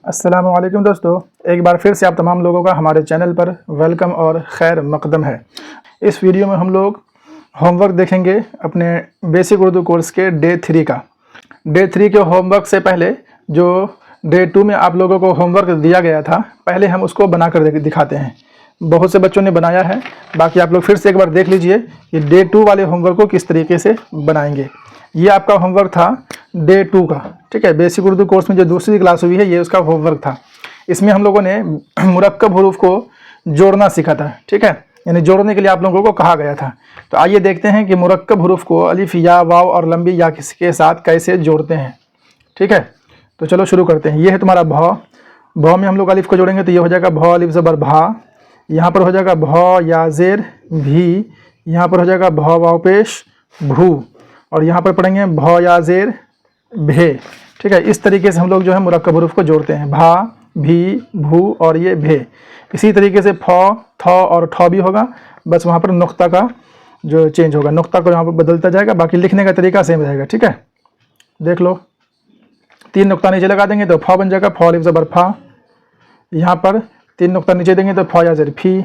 अस्सलाम वालेकुम दोस्तों, एक बार फिर से आप तमाम लोगों का हमारे चैनल पर वेलकम और खैर मकदम है। इस वीडियो में हम लोग होमवर्क देखेंगे अपने बेसिक उर्दू कोर्स के डे 3 का। डे 3 के होमवर्क से पहले जो डे 2 में आप लोगों को होमवर्क दिया गया था, पहले हम उसको बना कर दिखाते हैं। बहुत से बच्चों ने बनाया है, बाकी आप लोग फिर से एक बार देख लीजिए कि डे 2 वाले होमवर्क को किस तरीके से बनाएंगे। ये आपका होमवर्क था डे 2 का, ठीक है। बेसिक उर्दू कोर्स में जो दूसरी क्लास हुई है, ये उसका होमवर्क था। इसमें हम लोगों ने मुरक्कब हरूफ को जोड़ना सीखा था, ठीक है, यानी जोड़ने के लिए आप लोगों को कहा गया था। तो आइए देखते हैं कि मुरक्कब हरूफ को अलिफ या वाव और लंबी या के साथ कैसे जोड़ते हैं, ठीक है। तो चलो शुरू करते हैं। ये है तुम्हारा भ। भ में हम लोग अलिफ को जोड़ेंगे तो ये हो जाएगा भ अलिफ ज़बर भा। यहाँ पर हो जाएगा भ या ज़ेर भी। यहाँ पर हो जाएगा भ वाव पेश भू। और यहाँ पर पढ़ेंगे भ या ज़ेर भे, ठीक है। इस तरीके से हम लोग जो है मुरक्कब हरूफ को जोड़ते हैं, भा भी भू और ये भे। इसी तरीके से फ थ और ठ भी होगा, बस वहाँ पर नुक्ता का जो चेंज होगा, नुक्ता को यहाँ पर बदलता जाएगा, बाकी लिखने का तरीका सेम रहेगा, ठीक है। देख लो, 3 नुक्ता नीचे लगा देंगे तो फ बन जाएगा, फ अलिफ ज़बर फा। यहाँ पर 3 नुक्ता नीचे देंगे तो फ या ज़ेर फी।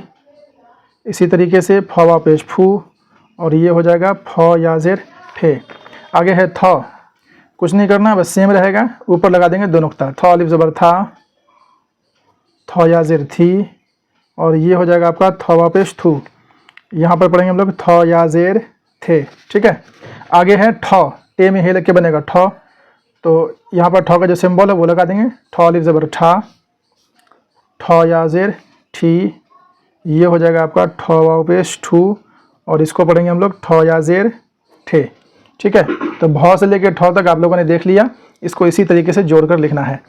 इसी तरीके से फ वा पेश फू और ये हो जाएगा फ या ज़ेर फे। आगे है थ, कुछ नहीं करना, बस सेम रहेगा, ऊपर लगा देंगे 2 नुक्ता, थ अलिफ ज़बर था, थ या ज़ेर थी और ये हो जाएगा आपका थ वा पेश थू। यहाँ पर पढ़ेंगे हम लोग थ या ज़ेर थे, ठीक है। आगे है ठ, टे में हे लग के बनेगा ठ, तो यहाँ पर ठ का जो सिंबल है वो लगा देंगे, ठ अलिफ ज़बर ठा, ठ या ज़ेर ठी। ये हो जाएगा आपका ठ वाव पेश ठू और इसको पढ़ेंगे हम लोग ठ या ज़ेर ठे, ठीक है। तो भ से लेकर ठ तक आप लोगों ने देख लिया, इसको इसी तरीके से जोड़कर लिखना है।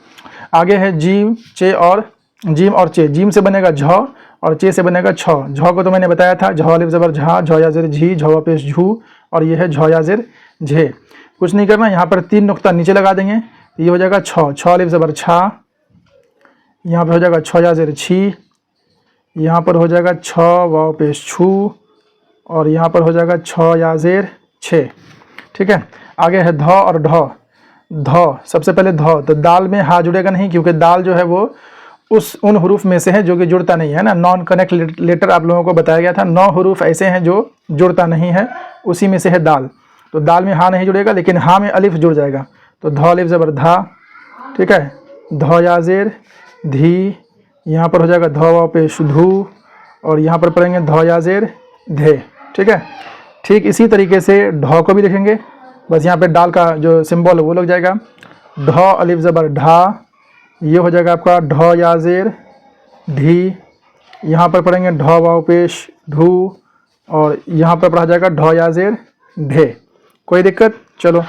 आगे है जीम चे और जीम और चे। जीम से बनेगा झ और चे से बनेगा छ। झ को तो मैंने बताया था, झ अलिफ ज़बर झा, झ या ज़ेर झी, झ वा पेश झू और ये है झ या ज़ेर झे। कुछ नहीं करना, यहाँ पर 3 नुक्ता नीचे लगा देंगे, ये हो जाएगा छ, छ अलिफ ज़बर छा। यहाँ पर हो जाएगा छ या ज़ेर छी। यहाँ पर हो जाएगा छ वाव पेश छू और यहाँ पर हो जाएगा छ या ज़ेर छे, ठीक है। आगे है ध और ढ। ध, सबसे पहले ध, तो दाल में हा जुड़ेगा नहीं, क्योंकि दाल जो है वो उन हरूफ में से है जो कि जुड़ता नहीं है ना। नॉन कनेक्ट लेटर आप लोगों को बताया गया था, 9 हरूफ ऐसे हैं जो जुड़ता नहीं है, उसी में से है दाल। तो दाल में हा नहीं जुड़ेगा, लेकिन हा में अलिफ जुड़ जाएगा, तो ध अलिफ ज़बर धा, ठीक है। ध या ज़ेर धी। यहाँ पर हो जाएगा ध वाव पेश धू और यहाँ पर पढ़ेंगे ध या ज़ेर धे, ठीक है। ठीक इसी तरीके से ढ को भी लिखेंगे, बस यहाँ पे डाल का जो सिंबल है वो लग जाएगा, ढ अलिफ ज़बर ढा। ये हो जाएगा आपका ढ या ज़ेर ढी। यहाँ पर पढ़ेंगे ढ वाव पेश ढू और यहाँ पर पढ़ा जाएगा ढ या ज़ेर ढे। कोई दिक्कत? चलो,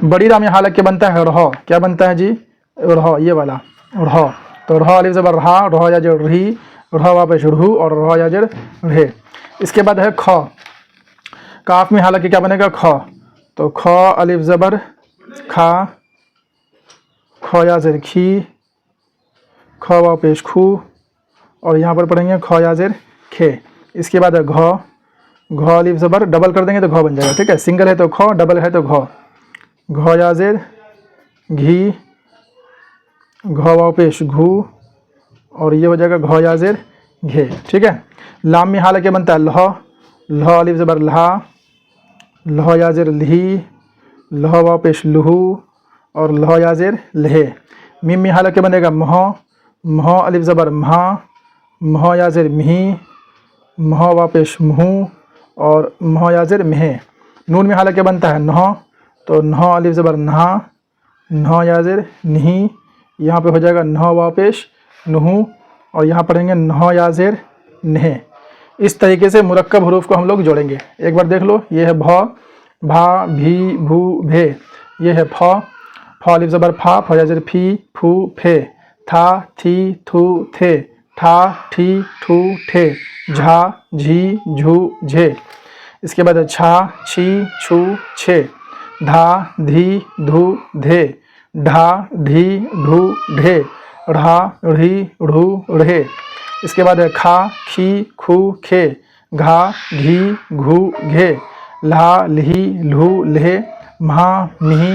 बड़ी राम यहाँ लग के बनता है रह। क्या बनता है जी? रह, ये वाला रह। तो रह अलिफ ज़बर रहा, रह या ज़ेर रही, रह वाव पेश ढू और रह या ज़ेर ढे। इसके बाद है ख। काफ में हालांकि क्या बनेगा ख, तो ख अलिफ ज़बर खा, ख या ज़ेर खी, ख वाव पेश खू और यहाँ पर पढ़ेंगे ख या ज़ेर खे। इसके बाद है घ। घ अलिफ ज़बर डबल कर देंगे तो घ बन जाएगा, ठीक है। सिंगल है तो ख, डबल है तो घ। घ या ज़ेर घी, घ वाव पेश घू और ये हो जाएगा घ या ज़ेर घे, ठीक है। लाम में हालांकि बनता है लह। लह अलिफ ज़बर लहा, लह या ज़ेर लही, लह वाव पेश लहू और लह या ज़ेर लहे। मीम में हालांकि बनेगा मह। मह अलिफ ज़बर महा, मह या ज़ेर मिही, मह वाव पेश मुहू और मह या ज़ेर महे। नून में हालांकि बनता है नह, तो नह अलिफ ज़बर नहा, नह या ज़ेर नहीं। यहाँ पे हो जाएगा नह वाव पेश नहू और यहाँ पढ़ेंगे नह या ज़ेर नहे। इस तरीके से मुरक्कब हरूफ को हम लोग जोड़ेंगे। एक बार देख लो, ये है भ, भा भी भू भे। ये है फ, फ अलिफ ज़बर फा, फ या ज़ेर फी, फू फे। था थी थू थे, ठा ठी ठू ठे। झा झी झू झे। इसके बाद है छा छी छू छे। धा धी धू धे, ढा ढी ढू ढे, ढ़ा ढ़ी ढू ढ़े। इसके बाद है खा खी खू खे, घा घी घू घे, ल्हा ल्ही लहू लहे, म्हा मिही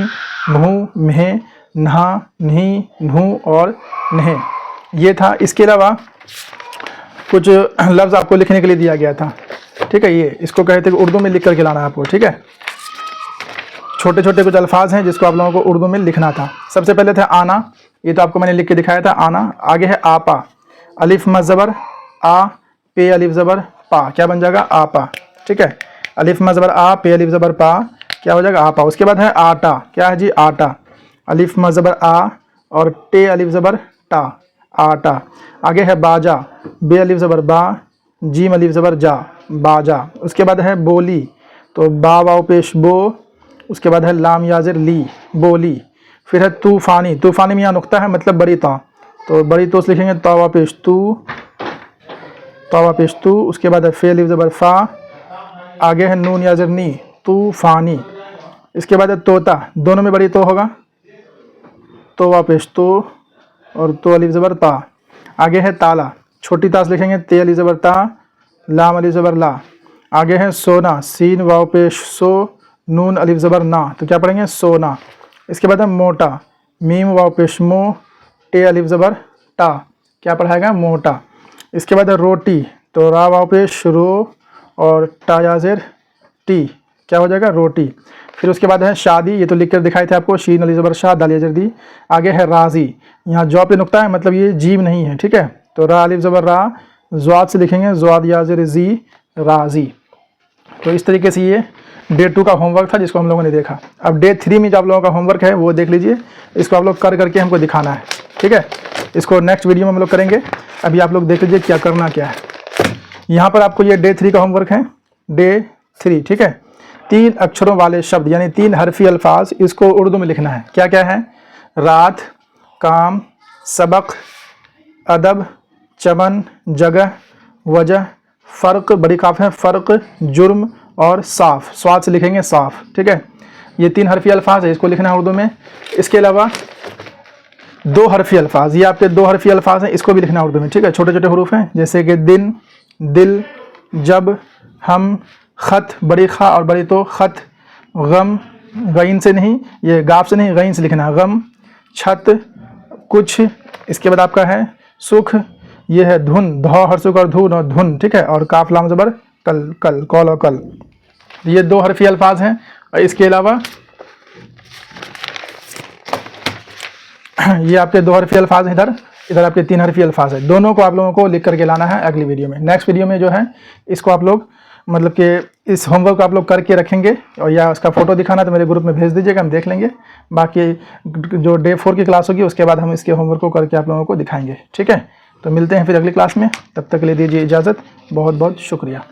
म्हू म्हे, न्हा न्ही न्हू और नहीं, ये था। इसके अलावा कुछ लफ्ज़ आपको लिखने के लिए दिया गया था, ठीक है। ये इसको कहते हैं कि उर्दू में लिख करके लाना है आपको, ठीक है। छोटे छोटे कुछ अल्फाज हैं जिसको आप लोगों को उर्दू में लिखना था। सबसे पहले था आना, ये तो आपको मैंने लिख के दिखाया था, आना। आगे है आपा, अलिफ मद ज़बर आ, पे अलिफ ज़बर पा, क्या बन जाएगा? आपा, ठीक है। अलिफ मद ज़बर आ, पे अलिफ ज़बर पा, क्या हो जाएगा? आपा। उसके बाद है आटा, क्या है जी? आटा। अलिफ मद ज़बर आ और टे अलिफ ज़बर टा, आटा। आगे है बाजा, बे अलिफ ज़बर बा, जीम अलिफ ज़बर जा, बाजा। उसके बाद है बोली, तो बा वाव पेश बो। उसके बाद है लाम याजिर ली, बोली। फिर है तूफ़ानी, तूफ़ानी में यहाँ नुक्ता है मतलब बड़ी ता, तो बड़ी तो लिखेंगे तवा पेश तू, तवा पेश तू। उसके बाद है फे अलिफ ज़बर फा, आगे है नून याजिर नी, तूफ़ानी। इसके बाद है तोता, दोनों में बड़ी तो होगा, तवा पेश तो और तो अलिफ ज़बर ता। आगे है ताला, छोटी तास लिखेंगे ते अलिफ ज़बर ता, लाम अलिफ ज़बर ला। आगे है सोना, सीन वाव पेश सो, नून अलिफ ज़बर ना, तो क्या पढ़ेंगे? सोना। इसके बाद है मोटा, मीम वाव पेश मो, टे अलिफ ज़बर टा, क्या पढ़ाएगा? मोटा। इसके बाद है रोटी, तो रा वाव पेश रो और टा याजिर टी, क्या हो जाएगा? रोटी। फिर उसके बाद है शादी, ये तो लिख कर दिखाए थे आपको, शीन अली ज़बर शाह, दाल याजिर दी। आगे है राज़ी, यहाँ जॉ पे नुक्ता है मतलब ये जीम नहीं है, ठीक है। तो रा अलिफ ज़बर रा, ज़्वाद से लिखेंगे ज़्वाद याजिर जी, राज़ी। तो इस तरीके से ये डे 2 का होमवर्क था जिसको हम लोगों ने देखा। अब डे 3 में जो आप लोगों का होमवर्क है वो देख लीजिए, इसको आप लोग कर करके हमको दिखाना है, ठीक है। इसको नेक्स्ट वीडियो में हम लोग करेंगे। अभी आप लोग देख लीजिए क्या करना क्या है। यहाँ पर आपको ये डे 3 का होमवर्क है, डे 3, ठीक है। 3 अक्षरों वाले शब्द यानी 3 हरफी अल्फाज, इसको उर्दू में लिखना है। क्या क्या है? रात, काम, सबक, अदब, चमन, जगह, वजह, फ़र्क, बड़ी काफ है, फ़र्क, जुर्म और साफ़, स्वाद से लिखेंगे साफ़, ठीक है। ये 3 हरफी अल्फाज है, इसको लिखना है उर्दू में। इसके अलावा 2 हरफी अल्फाज, ये आपके 2 हरफी अल्फाज हैं, इसको भी लिखना है उर्दू में, ठीक है। छोटे छोटे हरूफ हैं जैसे कि दिन, दिल, जब, हम, ख़त, बड़ी खा और बड़ी तो, ख़त, गम, गईन से नहीं, ये गाफ से नहीं, गईन से लिखना है, गम, छत, कुछ। इसके बाद आपका है सुख, ये है धुन, धौ हर्सुक और धुन और धुन, ठीक है। और काफ लाम ज़बर कल, कल, कौल और कल। ये 2 हरफी अल्फाज हैं। और इसके अलावा ये आपके 2 हरफी अल्फाज हैं, इधर इधर आपके 3 हरफी अल्फाज है। दोनों को आप लोगों को लिख करके लाना है अगली वीडियो में। नेक्स्ट वीडियो में जो है इसको आप लोग मतलब कि इस होमवर्क को आप लोग करके रखेंगे, और या उसका फ़ोटो दिखाना तो मेरे ग्रुप में भेज दीजिएगा, हम देख लेंगे। बाकी जो डे 4 की क्लास होगी उसके बाद हम इसके होमवर्क को करके आप लोगों को दिखाएंगे, ठीक है। तो मिलते हैं फिर अगली क्लास में, तब तक के लिए दीजिए इजाज़त। बहुत बहुत शुक्रिया।